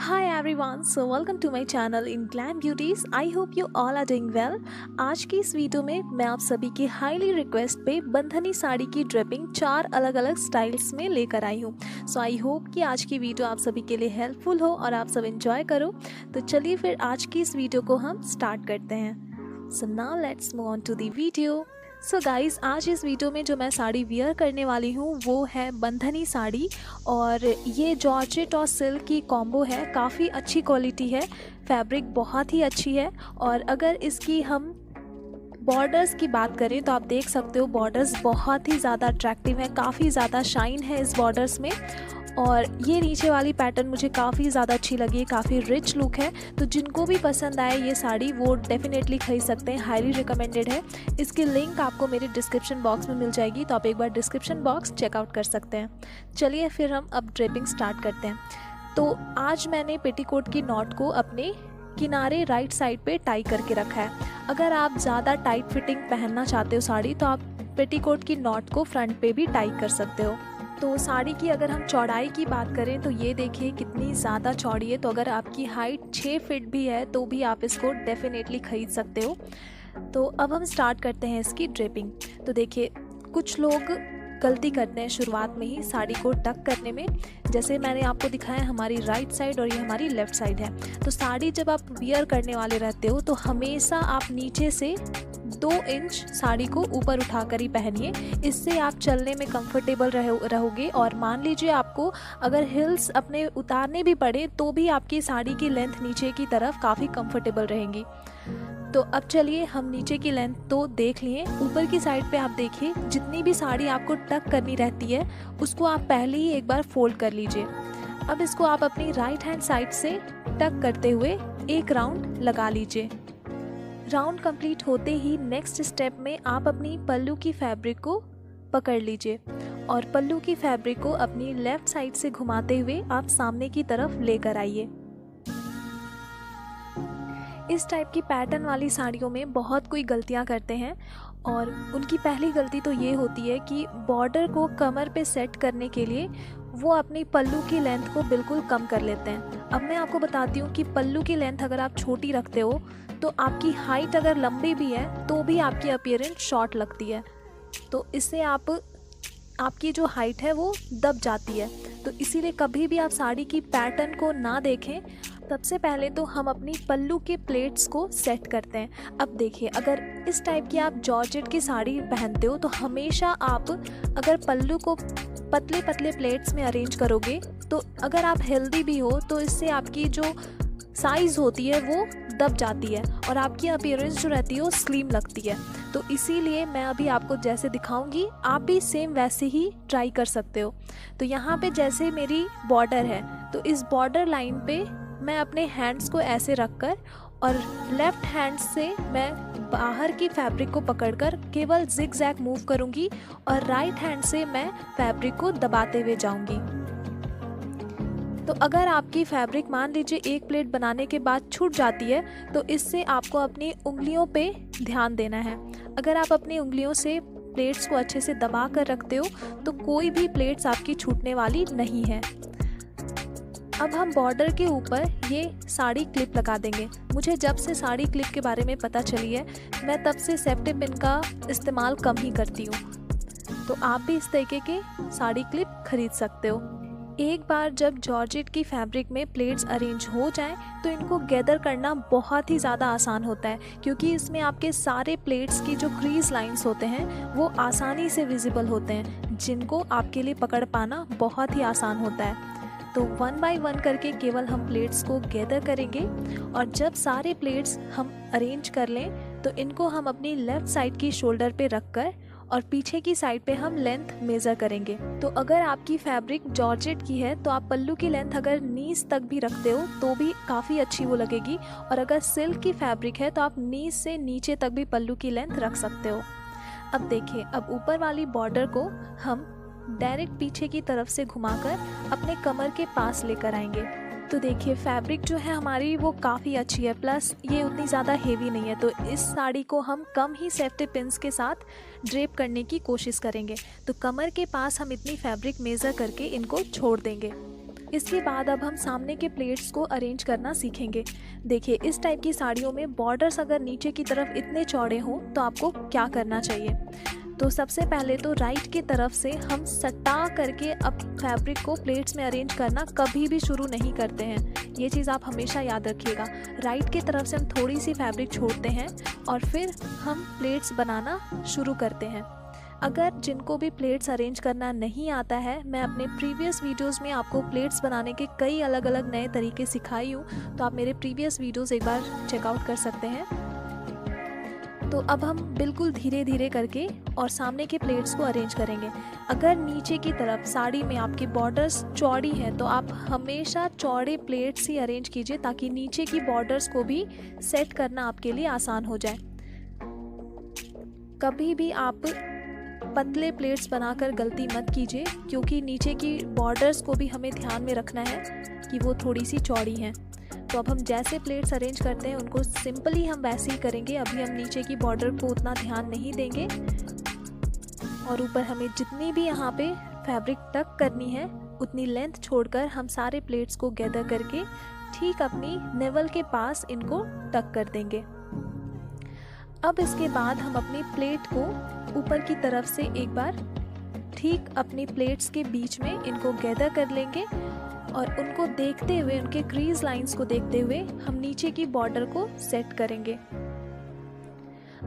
Hi everyone, so welcome to my channel in Glam Beauties. I hope you all are doing well. आज की इस video में मैं आप सभी की हाईली रिक्वेस्ट पे बंधनी साड़ी की ड्रेपिंग 4 अलग अलग स्टाइल्स में लेकर आई हूँ. सो आई होप कि आज की वीडियो आप सभी के लिए हेल्पफुल हो और आप सब एंजॉय करो. तो चलिए फिर आज की इस वीडियो को हम स्टार्ट करते हैं. So now let's move on to the video. So guys, आज इस वीडियो में जो मैं साड़ी वियर करने वाली हूँ वो है बंधनी साड़ी और ये जॉर्जेट और सिल्क की कॉम्बो है. काफ़ी अच्छी क्वालिटी है, फैब्रिक बहुत ही अच्छी है. और अगर इसकी हम बॉर्डर्स की बात करें तो आप देख सकते हो बॉर्डर्स बहुत ही ज़्यादा अट्रैक्टिव है, काफ़ी ज़्यादा शाइन है इस बॉर्डर्स में. और ये नीचे वाली पैटर्न मुझे काफ़ी ज़्यादा अच्छी लगी, काफ़ी रिच लुक है. तो जिनको भी पसंद आए ये साड़ी वो डेफिनेटली खरीद सकते हैं, हाईली रिकमेंडेड है. इसकी लिंक आपको मेरे डिस्क्रिप्शन बॉक्स में मिल जाएगी, तो आप एक बार डिस्क्रिप्शन बॉक्स चेकआउट कर सकते हैं. चलिए फिर हम अब ड्रेपिंग स्टार्ट करते हैं. तो आज मैंने पेटीकोट की नॉट को अपने किनारे राइट साइड पे टाई करके रखा है. अगर आप ज़्यादा टाइट फिटिंग पहनना चाहते हो साड़ी तो आप पेटीकोट की नॉट को फ्रंट पे भी टाई कर सकते हो. तो साड़ी की अगर हम चौड़ाई की बात करें तो ये देखिए कितनी ज़्यादा चौड़ी है. तो अगर आपकी हाइट 6 फीट भी है तो भी आप इसको डेफिनेटली ख़रीद सकते हो. तो अब हम स्टार्ट करते हैं इसकी ड्रेपिंग. तो देखिए कुछ लोग गलती करते हैं शुरुआत में ही साड़ी को टक करने में. जैसे मैंने आपको दिखाया हमारी राइट साइड और ये हमारी लेफ़्ट साइड है. तो साड़ी जब आप वियर करने वाले रहते हो तो हमेशा आप नीचे से 2 इंच साड़ी को ऊपर उठाकर ही पहनिए. इससे आप चलने में कंफर्टेबल रहोगे. और मान लीजिए आपको अगर हिल्स अपने उतारने भी पड़े तो भी आपकी साड़ी की लेंथ नीचे की तरफ काफ़ी कंफर्टेबल रहेंगी. तो अब चलिए हम नीचे की लेंथ तो देख लिए. ऊपर की साइड पे आप देखिए जितनी भी साड़ी आपको टक करनी रहती है उसको आप पहले ही एक बार फोल्ड कर लीजिए. अब इसको आप अपनी राइट हैंड साइड से टक करते हुए एक राउंड लगा लीजिए. राउंड कंप्लीट होते ही नेक्स्ट स्टेप में आप अपनी पल्लू की फैब्रिक को पकड़ लीजिए और पल्लू की फैब्रिक को अपनी लेफ़्ट साइड से घुमाते हुए आप सामने की तरफ लेकर आइए. इस टाइप की पैटर्न वाली साड़ियों में बहुत कोई गलतियां करते हैं और उनकी पहली गलती तो ये होती है कि बॉर्डर को कमर पे सेट करने के लिए वो अपनी पल्लू की लेंथ को बिल्कुल कम कर लेते हैं. अब मैं आपको बताती हूँ कि पल्लू की लेंथ अगर आप छोटी रखते हो तो आपकी हाइट अगर लंबी भी है तो भी आपकी अपीयरेंस शॉर्ट लगती है. तो इससे आपकी जो हाइट है वो दब जाती है. तो इसीलिए कभी भी आप साड़ी की पैटर्न को ना देखें. सबसे पहले तो हम अपनी पल्लू के प्लेट्स को सेट करते हैं. अब देखिए अगर इस टाइप की आप जॉर्जेट की साड़ी पहनते हो तो हमेशा आप अगर पल्लू को पतले पतले प्लेट्स में अरेंज करोगे तो अगर आप हेल्दी भी हो तो इससे आपकी जो साइज़ होती है वो दब जाती है और आपकी अपीयरेंस जो रहती है वो स्लिम लगती है. तो इसीलिए मैं अभी आपको जैसे दिखाऊंगी आप भी सेम वैसे ही ट्राई कर सकते हो. तो यहाँ पे जैसे मेरी बॉर्डर है तो इस बॉर्डर लाइन पे मैं अपने हैंड्स को ऐसे रखकर और लेफ़्ट हैंड से मैं बाहर की फैब्रिक को पकड़कर केवल जिग जैग मूव करूँगी और राइट हैंड से मैं फैब्रिक को दबाते हुए जाऊँगी. तो अगर आपकी फैब्रिक मान लीजिए एक प्लेट बनाने के बाद छूट जाती है तो इससे आपको अपनी उंगलियों पे ध्यान देना है. अगर आप अपनी उंगलियों से प्लेट्स को अच्छे से दबा कर रखते हो तो कोई भी प्लेट्स आपकी छूटने वाली नहीं है. अब हम बॉर्डर के ऊपर ये साड़ी क्लिप लगा देंगे. मुझे जब से साड़ी क्लिप के बारे में पता चली है मैं तब से सेफ्टी पिन का इस्तेमाल कम ही करती हूँ. तो आप भी इस तरीके के साड़ी क्लिप खरीद सकते हो. एक बार जब जॉर्जेट की फैब्रिक में प्लेट्स अरेंज हो जाएं तो इनको गैदर करना बहुत ही ज़्यादा आसान होता है क्योंकि इसमें आपके सारे प्लेट्स की जो क्रीज लाइंस होते हैं वो आसानी से विजिबल होते हैं, जिनको आपके लिए पकड़ पाना बहुत ही आसान होता है. तो 1 बाय 1 करके केवल हम प्लेट्स को गैदर करेंगे और जब सारे प्लेट्स हम अरेंज कर लें तो इनको हम अपनी लेफ़्ट साइड की शोल्डर पे रखकर और पीछे की साइड पे हम लेंथ मेज़र करेंगे. तो अगर आपकी फैब्रिक जॉर्जेट की है तो आप पल्लू की लेंथ अगर नीज तक भी रखते हो तो भी काफ़ी अच्छी वो लगेगी. और अगर सिल्क की फैब्रिक है तो आप नीज से नीचे तक भी पल्लू की लेंथ रख सकते हो. अब देखिए अब ऊपर वाली बॉर्डर को हम डायरेक्ट पीछे की तरफ से घुमाकर अपने कमर के पास लेकर आएंगे. तो देखिए फैब्रिक जो है हमारी वो काफ़ी अच्छी है, प्लस ये उतनी ज़्यादा हेवी नहीं है. तो इस साड़ी को हम कम ही सेफ्टी पिन्स के साथ ड्रेप करने की कोशिश करेंगे. तो कमर के पास हम इतनी फैब्रिक मेज़र करके इनको छोड़ देंगे. इसके बाद अब हम सामने के प्लेट्स को अरेंज करना सीखेंगे। देखिए, इस टाइप की साड़ियों में बॉर्डर्स अगर नीचे की तरफ इतने चौड़े हों तो आपको क्या करना चाहिए। तो सबसे पहले तो राइट की तरफ से हम सटा करके अब फैब्रिक को प्लेट्स में अरेंज करना कभी भी शुरू नहीं करते हैं। ये चीज़ आप हमेशा याद रखिएगा। राइट की तरफ से हम थोड़ी सी फैब्रिक छोड़ते हैं और फिर हम प्लेट्स बनाना शुरू करते हैं। अगर जिनको भी प्लेट्स अरेंज करना नहीं आता है, मैं अपने प्रीवियस वीडियोस में आपको प्लेट्स बनाने के कई अलग अलग नए तरीके सिखाई हूँ, तो आप मेरे प्रीवियस वीडियोस एक बार चेकआउट कर सकते हैं। तो अब हम बिल्कुल धीरे धीरे करके और सामने के प्लेट्स को अरेंज करेंगे। अगर नीचे की तरफ साड़ी में आपकी बॉर्डर्स चौड़ी हैं तो आप हमेशा चौड़े प्लेट्स ही अरेंज कीजिए ताकि नीचे की बॉर्डर्स को भी सेट करना आपके लिए आसान हो जाए। कभी भी आप पतले प्लेट्स बनाकर गलती मत कीजिए, क्योंकि नीचे की बॉर्डर्स को भी हमें ध्यान में रखना है कि वो थोड़ी सी चौड़ी हैं। तो अब हम जैसे प्लेट्स अरेंज करते हैं उनको सिंपली हम वैसे ही करेंगे। अभी हम नीचे की बॉर्डर को उतना ध्यान नहीं देंगे और ऊपर हमें जितनी भी यहाँ पे फैब्रिक टक करनी है उतनी लेंथ छोड़कर हम सारे प्लेट्स को गैदर करके ठीक अपनी नेवल के पास इनको टक कर देंगे। अब इसके बाद हम अपनी प्लेट को ऊपर की तरफ से एक बार ठीक अपनी प्लेट्स के बीच में इनको गैदर कर लेंगे और उनको देखते हुए, उनके क्रीज लाइंस को देखते हुए हम नीचे की बॉर्डर को सेट करेंगे।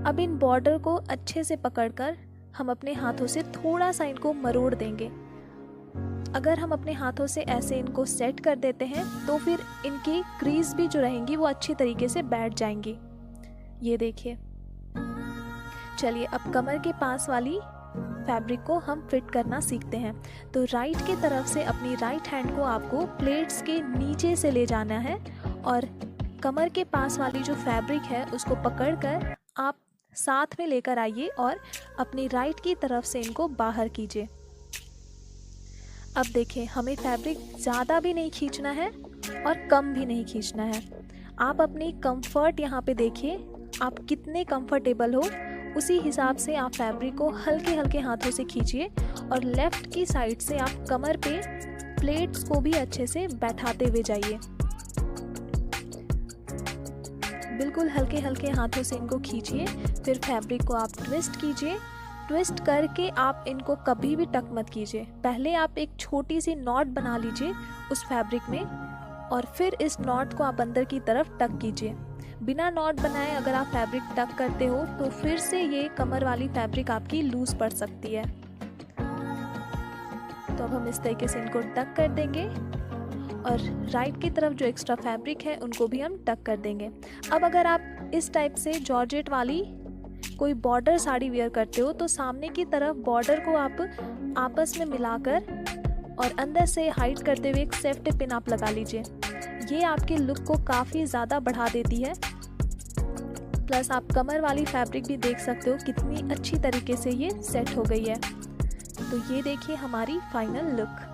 अब इन बॉर्डर को अच्छे से पकड़कर हम अपने हाथों से थोड़ा सा इनको मरोड़ देंगे। अगर हम अपने हाथों से ऐसे इनको सेट कर देते हैं तो फिर इनकी क्रीज भी जो रहेंगी वो अच्छी तरीके से बैठ जाएंगी। ये देखिए। चलिए अब कमर के पास वाली फैब्रिक को हम फिट करना सीखते हैं। तो राइट की तरफ से अपनी राइट हैंड को आपको प्लेट्स के नीचे से ले जाना है और कमर के पास वाली जो फैब्रिक है उसको पकड़कर आप साथ में लेकर आइए और अपनी राइट की तरफ से इनको बाहर कीजिए। अब देखिए, हमें फैब्रिक ज़्यादा भी नहीं खींचना है और कम भी नहीं खींचना है। आप अपनी कंफर्ट यहाँ पे देखिए, आप कितने कंफर्टेबल हो उसी हिसाब से आप फैब्रिक को हल्के हल्के हाथों से खींचिए और लेफ़्ट की साइड से आप कमर पे प्लेट्स को भी अच्छे से बैठाते हुए जाइए। बिल्कुल हल्के हल्के हाथों से इनको खींचिए। फिर फैब्रिक को आप ट्विस्ट कीजिए। ट्विस्ट करके आप इनको कभी भी टक मत कीजिए। पहले आप एक छोटी सी नॉट बना लीजिए उस फैब्रिक में और फिर इस नॉट को आप अंदर की तरफ टक कीजिए। बिना नॉट बनाए अगर आप फैब्रिक टक करते हो तो फिर से ये कमर वाली फैब्रिक आपकी लूज पड़ सकती है। तो अब हम इस तरीके से इनको टक कर देंगे और राइट की तरफ जो एक्स्ट्रा फैब्रिक है उनको भी हम टक कर देंगे। अब अगर आप इस टाइप से जॉर्जेट वाली कोई बॉर्डर साड़ी वेयर करते हो तो सामने की तरफ बॉर्डर को आप आपस में मिलाकर और अंदर से हाइड करते हुए एक सेफ्टी पिन आप लगा लीजिए। ये आपके लुक को काफ़ी ज़्यादा बढ़ा देती है। प्लस आप कमर वाली फैब्रिक भी देख सकते हो कितनी अच्छी तरीके से ये सेट हो गई है। तो ये देखिए हमारी फाइनल लुक।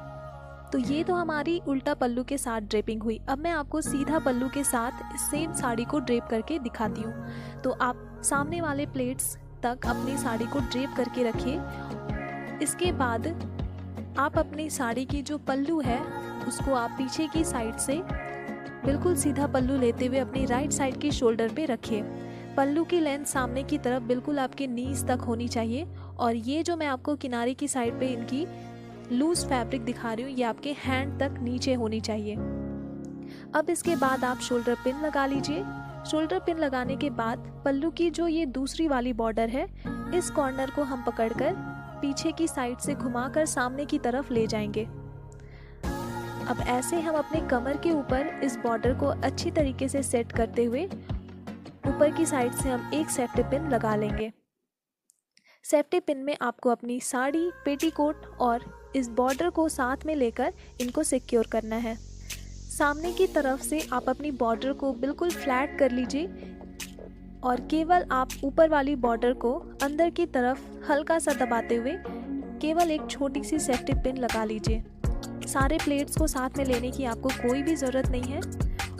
तो ये तो हमारी उल्टा पल्लू के साथ ड्रेपिंग हुई। अब मैं आपको सीधा पल्लू के साथ सेम साड़ी को ड्रेप करके दिखाती हूँ। तो आप सामने वाले प्लेट्स तक अपनी साड़ी को ड्रेप करके रखिए। इसके बाद आप अपनी साड़ी की जो पल्लू है उसको आप पीछे की साइड से बिल्कुल सीधा पल्लू लेते हुए अपनी राइट साइड की शोल्डर पे रखिए। पल्लू की लेंथ सामने की तरफ बिल्कुल आपके नीज तक होनी चाहिए और ये जो मैं आपको किनारे की साइड पे इनकी लूज फैब्रिक दिखा रही हूँ ये आपके हैंड तक नीचे होनी चाहिए। अब इसके बाद आप शोल्डर पिन लगा लीजिए। शोल्डर पिन लगाने के बाद पल्लू की जो ये दूसरी वाली बॉर्डर है इस कॉर्नर को हम पकड़कर पीछे की साइड से घुमाकर सामने की तरफ ले जाएंगे। अब ऐसे हम अपने कमर के ऊपर इस बॉर्डर को अच्छी तरीके से सेट करते हुए ऊपर की साइड से हम एक सेफ्टी पिन लगा लेंगे। सेफ्टी पिन में आपको अपनी साड़ी, पेटीकोट और इस बॉर्डर को साथ में लेकर इनको सिक्योर करना है। सामने की तरफ से आप अपनी बॉर्डर को बिल्कुल फ्लैट कर लीजिए और केवल आप ऊपर वाली बॉर्डर को अंदर की तरफ हल्का सा दबाते हुए केवल एक छोटी सी सेफ्टी पिन लगा लीजिए। सारे प्लेट्स को साथ में लेने की आपको कोई भी ज़रूरत नहीं है।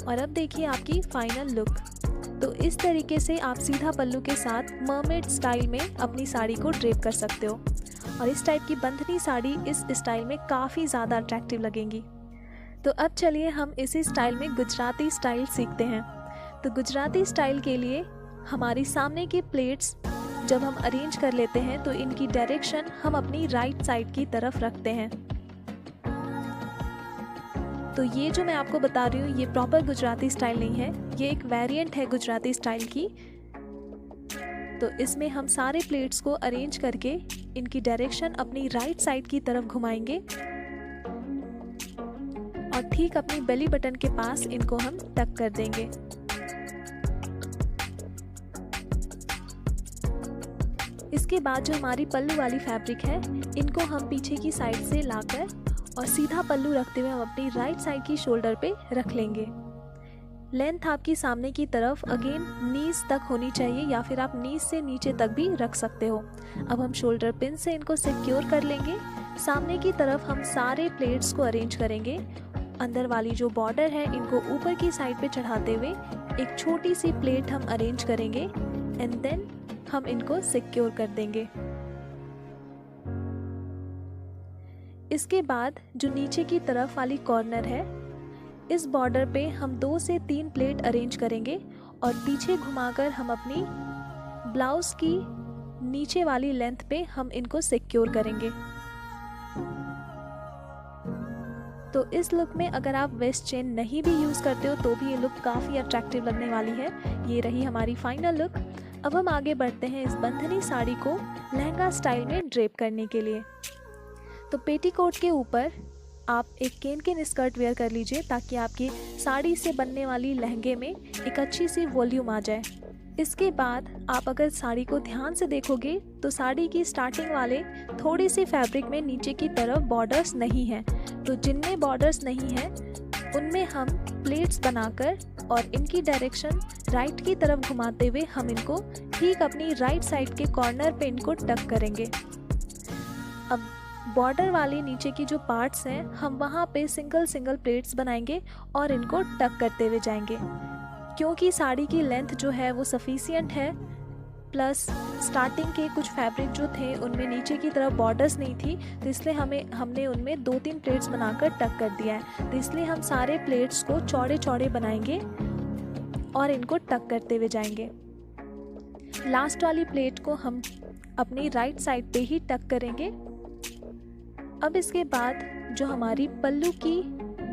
और अब देखिए आपकी फाइनल लुक। तो इस तरीके से आप सीधा पल्लू के साथ मर्मेड स्टाइल में अपनी साड़ी को ड्रेप कर सकते हो और इस टाइप की बंधनी साड़ी इस स्टाइल में काफ़ी ज़्यादा अट्रैक्टिव लगेंगी। तो अब चलिए हम इसी स्टाइल में गुजराती स्टाइल सीखते हैं। तो गुजराती स्टाइल के लिए हमारी सामने की प्लेट्स जब हम अरेंज कर लेते हैं तो इनकी डायरेक्शन हम अपनी राइट साइड की तरफ रखते हैं। तो ये जो मैं आपको बता रही हूँ ये प्रॉपर गुजराती स्टाइल नहीं है, ये एक वेरिएंट है गुजराती स्टाइल की। तो इसमें हम सारे प्लेट्स को अरेंज करके इनकी डायरेक्शन अपनी राइट साइड की तरफ घुमाएंगे और ठीक अपनी बेली बटन के पास इनको हम टक कर देंगे। इसके बाद जो हमारी पल्लू वाली फैब्रिक है इनको हम पीछे की साइड से लाकर और सीधा पल्लू रखते हुए हम अपनी राइट साइड की शोल्डर पे रख लेंगे। लेंथ आपकी सामने की तरफ अगेन नीज तक होनी चाहिए या फिर आप नीज से नीचे तक भी रख सकते हो। अब हम शोल्डर पिन से इनको सिक्योर कर लेंगे। सामने की तरफ हम सारे प्लेट्स को अरेंज करेंगे। अंदर वाली जो बॉर्डर है इनको ऊपर की साइड पे चढ़ाते हुए एक छोटी सी प्लेट हम अरेंज करेंगे एंड देन हम इनको सिक्योर कर देंगे। इसके बाद जो नीचे की तरफ वाली कॉर्नर है इस बॉर्डर पे हम 2 से 3 प्लेट अरेंज करेंगे और पीछे घुमाकर हम अपनी ब्लाउज की नीचे वाली लेंथ पे हम इनको सिक्योर करेंगे। तो इस लुक में अगर आप वेस्ट चेन नहीं भी यूज़ करते हो तो भी ये लुक काफ़ी अट्रैक्टिव लगने वाली है। ये रही हमारी फाइनल लुक। अब हम आगे बढ़ते हैं इस बंधनी साड़ी को लहंगा स्टाइल में ड्रेप करने के लिए। तो पेटीकोट के ऊपर आप एक केन स्कर्ट वेयर कर लीजिए ताकि आपकी साड़ी से बनने वाली लहंगे में एक अच्छी सी वॉल्यूम आ जाए। इसके बाद आप अगर साड़ी को ध्यान से देखोगे तो साड़ी की स्टार्टिंग वाले थोड़ी सी फैब्रिक में नीचे की तरफ बॉर्डर्स नहीं हैं। तो जिनमें बॉर्डर्स नहीं हैं उनमें हम प्लेट्स बनाकर और इनकी डायरेक्शन राइट की तरफ घुमाते हुए हम इनको ठीक अपनी राइट साइड के कॉर्नर पे इनको टक करेंगे। अब बॉर्डर वाले नीचे की जो पार्ट्स हैं हम वहाँ पे सिंगल प्लेट्स बनाएंगे और इनको टक करते हुए जाएंगे। क्योंकि साड़ी की लेंथ जो है वो सफिशिएंट है, प्लस स्टार्टिंग के कुछ फैब्रिक जो थे उनमें नीचे की तरफ बॉर्डर्स नहीं थी, तो इसलिए हमने उनमें 2-3 प्लेट्स बनाकर टक कर दिया है। तो इसलिए हम सारे प्लेट्स को चौड़े चौड़े बनाएंगे और इनको टक करते हुए जाएंगे। लास्ट वाली प्लेट को हम अपनी राइट साइड पे ही टक करेंगे। अब इसके बाद जो हमारी पल्लू की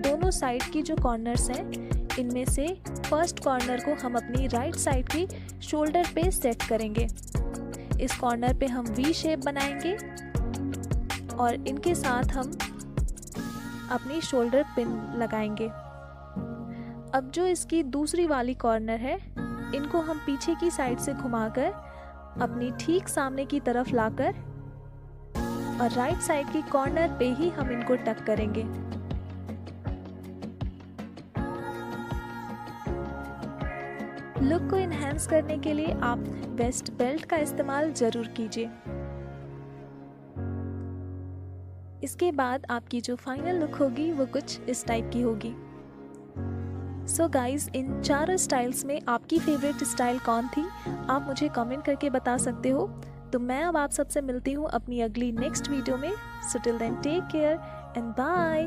दोनों साइड की जो कॉर्नर्स हैं इनमें से फर्स्ट कॉर्नर को हम अपनी राइट साइड की शोल्डर पे सेट करेंगे। इस कॉर्नर पे हम वी शेप बनाएंगे और इनके साथ हम अपनी शोल्डर पिन लगाएंगे। अब जो इसकी दूसरी वाली कॉर्नर है इनको हम पीछे की साइड से घुमाकर अपनी ठीक सामने की तरफ लाकर और राइट साइड की कॉर्नर पे ही हम इनको टक करेंगे। लुक को इन्हेंस करने के लिए आप वेस्ट बेल्ट का इस्तेमाल जरूर कीजिए। इसके बाद आपकी जो फाइनल लुक होगी वो कुछ इस टाइप की होगी। सो गाइज, इन चारों स्टाइल्स में आपकी फेवरेट स्टाइल कौन थी आप मुझे कमेंट करके बता सकते हो। तो मैं अब आप सबसे मिलती हूँ अपनी अगली नेक्स्ट वीडियो में। So till then take care and bye.